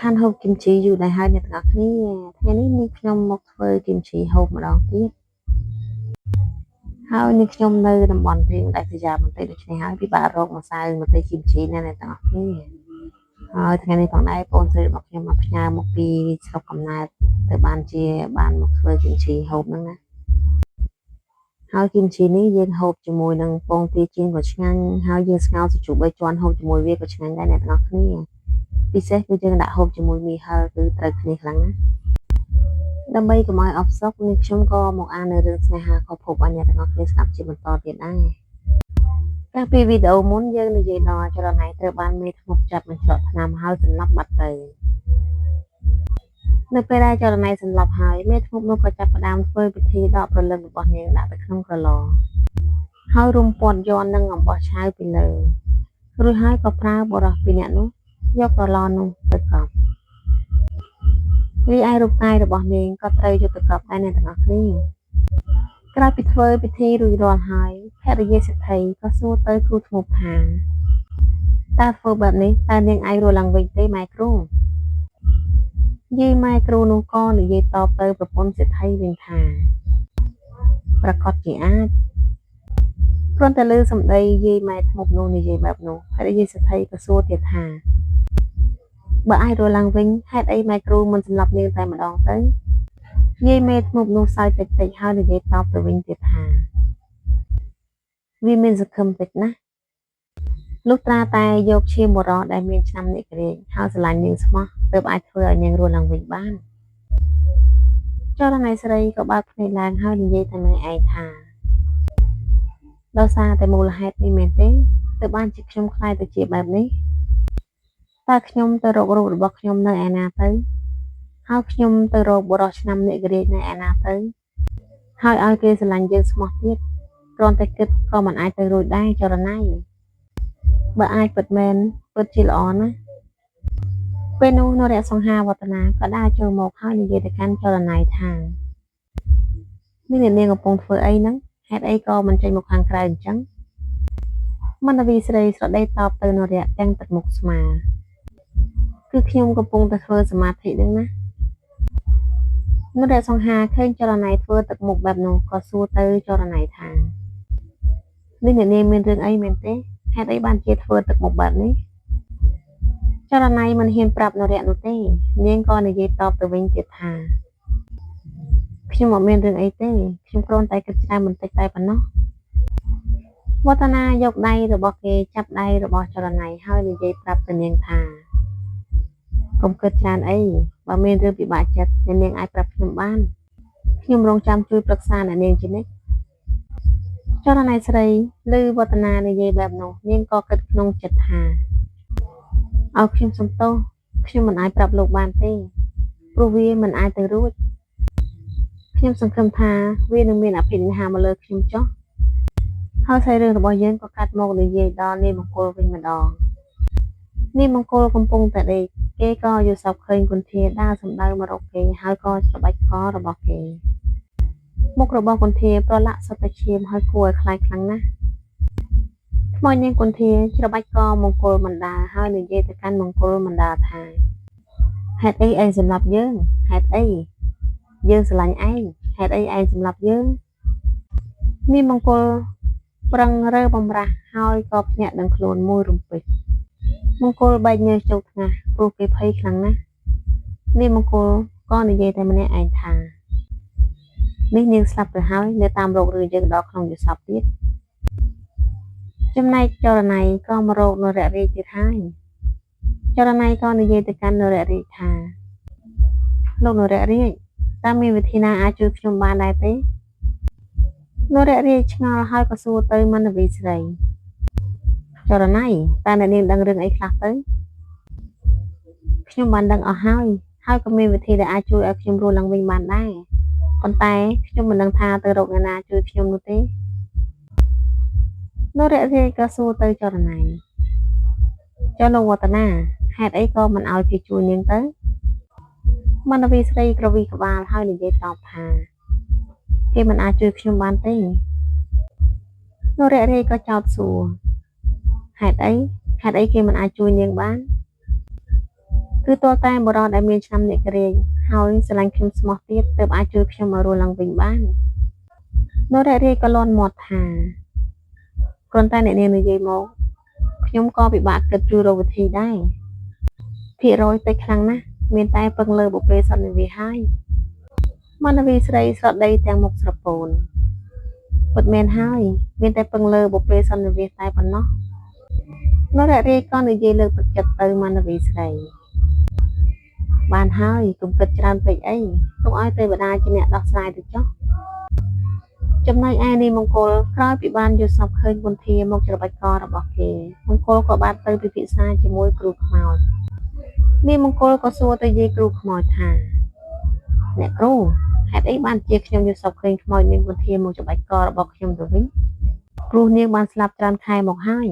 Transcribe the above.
ខានហូបគីមជីយូរដែរហើយអ្នកទាំងអស់គ្នាថ្ងៃនេះនាងខ្ញុំមកធ្វើគីមជីហូបម្ដងទៀតហើយនាងខ្ញុំនៅតំបន់រៀងដាច់ស្រយាលបន្តិចដូច្នេះហើយពិបាករកម្សៅម្ទេសគីមជីណាអ្នកទាំងអស់គ្នាហើយថ្ងៃនេះផងដែរបងស្រីរបស់ខ្ញុំមកផ្ញើមកពីស្រុកកំណើតទៅបានមកធ្វើគីមជីហូបហ្នឹងណាហើយគីមជីនេះយើងហូបជាមួយនឹងពងទាចៀនក៏ឆ្ងាញ់ហើយយើងស្ងោរសាច់ជ្រូក3ជាន់ហូបជាមួយវាក៏ឆ្ងាញ់ដែរអ្នកទាំងអស់គ្នាពិសេសគឺយើងដាក់ហូបជាមួយមីហឹរគឺត្រូវគ្នាខ្លាំងណាស់ដើម្បីកុំឲ្យអបសុកនេះខ្ញុំក៏មកអាននៅរឿងស្នេហាខុសភពឲ្យអ្នកទាំងអស់គ្នាស្ដាប់ជាបន្តទៀតដែរកាលពីវីដេអូមុនយើងនិយាយដល់ចរណៃត្រូវបានមេធ្មប់ចាប់បញ្ច្រកថ្នាំហើយសម្លាប់បាត់ទៅនៅពេលដែលចរណៃសម្លាប់ហើយមេធ្មប់នោះក៏ចាប់ផ្ដើមធ្វើពិធីដកព្រលឹងរបស់នាងដាក់ទៅក្នុងក្រឡហើយរុំព័ទ្ធយ័ន្តនឹងអំបោះឆៅពីលើរួចហើយក៏ប្រើបុរសពីរនាក់នោះយកក្រឡនោះទៅកប់រីឯរូបកាយរបស់នាងក៏ត្រូវយកទៅកប់ដែរអ្នកទាំងអស់គ្នាក្រោយពីធ្វើពិធីរួចរាល់ហើយភរិយាសេដ្ឋីក៏សួរទៅគ្រូធ្មប់ថាតើធ្វើបែបនេះតើនាងអាចរស់ឡើងវិញទេម៉ែគ្រូយាយម៉ែគ្រូនោះក៏និយាយតបទៅប្រពន្ធសេដ្ឋីវិញថាប្រកាសជាអាចគ្រាន់តែឮសម្ដីយាយម៉ែធ្មប់នោះនិយាយបែបនោះភរិយាសេដ្ឋីក៏សួរទៀតថាបើអាចរស់ឡើងវិញហេតុអីម៉ែគ្រូមិនសម្លាប់នាងតែម្ដងទៅយាយមេធ្មប់នោះសើចតិចហើយនិយាយតបទៅវិញទៀតថាវាមានសង្ឃឹមតិចណាស់លុះត្រាតែយកឈាមបុរសដែលមានឆ្នាំនិករាជហើយស្រឡាញ់នាងស្មោះទើបអាចធ្វើឲ្យនាងរស់ឡើងវិញបានចរណៃស្រីក៏បើកភ្នែកឡើងហើយនិយាយទៅម្នាក់ឯងថាដោយសារតែមូលហេតុនេះមែនទេទើបបានជាខ្ញុំខ្លាចទៅជាបែបនេះតើខ្ញុំទៅរករូបរបស់ខ្ញុំនៅឯណាទៅហើយខ្ញុំទៅរកបុរសឆ្នាំនិករាជនៅឯណាទៅហើយឲ្យគេស្រឡាញ់យើងស្មោះទៀតគ្រាន់តែគិតក៏មិនអាចទៅរួចដែរចរណៃបើអាចពិតមែនពិតជាល្អណាស់ពេលនោះនរៈសង្ហាវឌ្ឍនាក៏ដើរចូលមកហើយនិយាយទៅកាន់ចរណៃថានេះនាងកំពុងធ្វើអីហ្នឹងហេតុអីក៏មិនចេញមកខាងក្រៅអញ្ចឹងមន្តវីស្រីស្រដីតបទៅនរៈទាំងទឹកមុខស្មាគឺខ្ញុំកំពុងតែធ្វើសមាធិហ្នឹងណានរៈសង្ហាឃើញចរណៃធ្វើទឹកមុខបែបនោះក៏សួរទៅចរណៃថានេះនាងមានរឿងអីមែនទេហេតុអីបានជាធ្វើទឹកមុខបែបនេះចរណៃមិនហ៊ានប្រាប់នរៈនោះទេនាងក៏និយាយតបទៅវិញទៀតថាខ្ញុំមិនមានរឿងអីទេខ្ញុំគ្រាន់តែគិតច្រើនបន្តិចតែប៉ុណ្ណោះវឌ្ឍនាយកដៃរបស់គេចាប់ដៃរបស់ចរណៃហើយនិយាយប្រាប់ទៅនាងថាកុំគិតច្រើនអីបើមានរឿងពិបាកចិត្តនាងអាចប្រាប់ខ្ញុំបានខ្ញុំរងចាំជួយប្រឹក្សាអ្នកនាងជានិច្ចចរណៃស្រីឮវឌ្ឍនានិយាយបែបនោះនាងក៏គិតក្នុងចិត្តថាឲ្យខ្ញុំសុំទោសខ្ញុំមិនអាចប្រាប់លោកបានទេព្រោះវាមិនអាចទៅរួចខ្ញុំសង្ឃឹមថាវានឹងមានអភិនិហាមកលើខ្ញុំចុះហើយសាច់រឿងរបស់យើងក៏កាត់មកនិយាយដល់នាយមង្គលវិញម្ដងនាយមង្គលកំពុងតែដេកគេក៏យល់សប្តិឃើញគុន្ធាដើរសម្ដៅមករកគេហើយក៏ច្របាច់ករបស់គេមុខរបស់គុន្ធាប្រឡាក់សុទ្ធតែឈាមហើយគួរឲ្យខ្លាចខ្លាំងណាស់ថ្មនាងគុន្ធាច្របាច់កមង្គលមណ្ដាហើយនិយាយទៅកាន់មង្គលមណ្ដាថាហេតុអីឯងសម្លាប់យើងហេតុអីយើងស្រឡាញ់ឯងហេតុអីឯងសម្លាប់យើងនាយមង្គលប្រឹងរើបំរាស់ហើយក៏ភ្ញាក់នឹងខ្លួនមួយរំពេចមង្គលបែកញើសចូលថ្ងាសព្រោះគេភ័យខ្លាំងណាស់នាយមង្គលក៏និយាយតែម្នាក់ឯងថានេះនាងស្លាប់ទៅហើយនៅតាមរោគឬយើងដល់ក្នុងយល់សប្តិទៀតចំណែកចរណៃក៏មករកនរៈរាជទៀតហើយចរណៃក៏និយាយទៅកាន់នរៈរាជថាលោកនរៈរាជតើមានវិធីណាអាចជួយខ្ញុំបានដែរទេនរៈរាជឆ្ងល់ហើយក៏សួរទៅមន្តវីស្រីចរណៃតើអ្នកនាងដឹងរឿងអីខ្លះទៅខ្ញុំបានដឹងអស់ហើយក៏មានវិធីដែលអាចជួយឲ្យខ្ញុំរស់ឡើងវិញបានដែរប៉ុន្តែខ្ញុំមិនដឹងថាទៅរកអ្នកណាជួយខ្ញុំនោះទេនរៈរាជក៏សួរទៅចរណៃចុះលោកវឌ្ឍនាហេតុអីក៏មិនឲ្យគេជួយនាងទៅមន្តវីស្រីក្រវីក្បាលហើយនិយាយតបថាគេមិនអាចជួយខ្ញុំបានទេនរៈរាជក៏ចោទសួរហេតុអីគេមិនអាចជួយនាងបាន គឺតតែបរិយដែលមានឆ្នាំអ្នករាយហើយស្រឡាញ់ខ្ញុំស្មោះទៀតទើបអាចជួយខ្ញុំឲ្យរស់ឡើងវិញបាននររាយក៏លន់មាត់ថាគ្រាន់តែអ្នកនាងនិយាយមកខ្ញុំក៏ពិបាកគិតជួយរកវិធីដែរភាគរយតិចខ្លាំងណាស់មានតែពឹងលើបុព្វេសន្និវាសហើយមនវីស្រីស្រដីទាំងមុខស្រពោនពិតមែនហើយមានតែពឹងលើបុព្វេសន្និវាសតែប៉ុណ្ណោះនររាយក៏និយាយលើកទឹកចិត្តទៅមនវីស្រីបានហើយកុំគិតច្រើនពេកអីទុកឲ្យទេវតាជាអ្នកដោះស្រាយទៅចុះចំណែកឯនាយមង្គលក្រោយពីបានយល់សប្តិឃើញគុន្ធាមកច្របាច់ករបស់គេមង្គលក៏បានទៅពិភាក្សាជាមួយគ្រូខ្មោចនាយមង្គលក៏សួរទៅយាយគ្រូខ្មោចថាអ្នកគ្រូហេតុអីបានជាខ្ញុំយល់សប្តិឃើញខ្មោចនាងគុន្ធាមកច្របាច់ករបស់ខ្ញុំទៅវិញព្រោះនាងបានស្លាប់ច្រើនខែមកហើយ